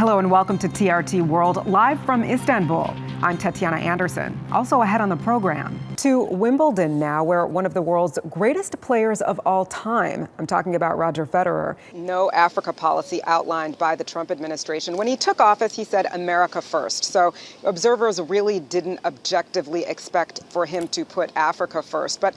Hello and welcome to TRT World, live from Istanbul. I'm Tatiana Anderson. Also ahead on the program, to Wimbledon now, where one of the world's greatest players of all time, I'm talking about Roger Federer. No Africa policy outlined by the Trump administration. When he took office, he said America first. So observers really didn't objectively expect for him to put Africa first. But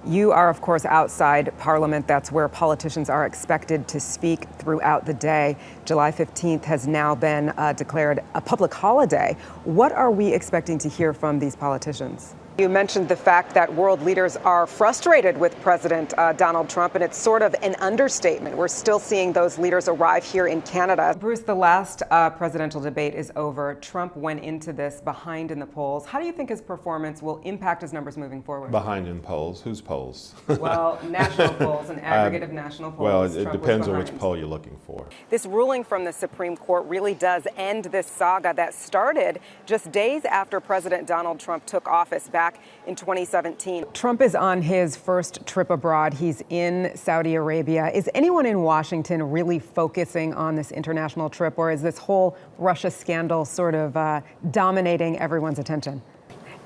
you are, of course, outside Parliament. That's where politicians are expected to speak throughout the day. July 15th has now been declared a public holiday. What are we expecting to hear from these politicians? You mentioned the fact that world leaders are frustrated with President Donald Trump, and it's sort of an understatement. We're still seeing those leaders arrive here in Canada. Bruce, the last presidential debate is over. Trump went into this behind in the polls. How do you think his performance will impact his numbers moving forward? Behind in polls? Whose polls? Well, national polls, an aggregate of national polls. Well, it depends on which poll you're looking for. This ruling from the Supreme Court really does end this saga that started just days after President Donald Trump took office back in 2017. Trump is on his first trip abroad. He's in Saudi Arabia. Is anyone in Washington really focusing on this international trip, or is this whole Russia scandal sort of dominating everyone's attention?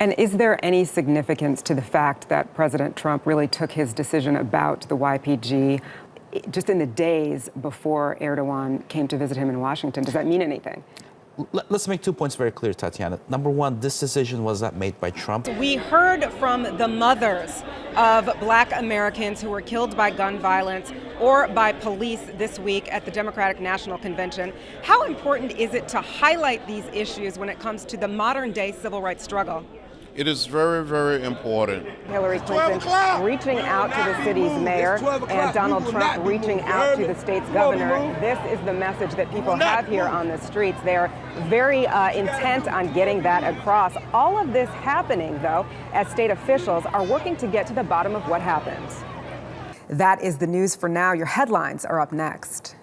And is there any significance to the fact that President Trump really took his decision about the YPG just in the days before Erdogan came to visit him in Washington? Does that mean anything? Let's make 2 points very clear, Tatiana. Number one, this decision was not made by Trump. We heard from the mothers of Black Americans who were killed by gun violence or by police this week at the Democratic National Convention. How important is it to highlight these issues when it comes to the modern day civil rights struggle? It is very, very important. Hillary Clinton reaching out to the city's mayor and Donald Trump reaching out to the state's governor. This is the message that people have here on the streets. They're very intent on getting that across. All of this happening, though, as state officials are working to get to the bottom of what happened. That is the news for now. Your headlines are up next.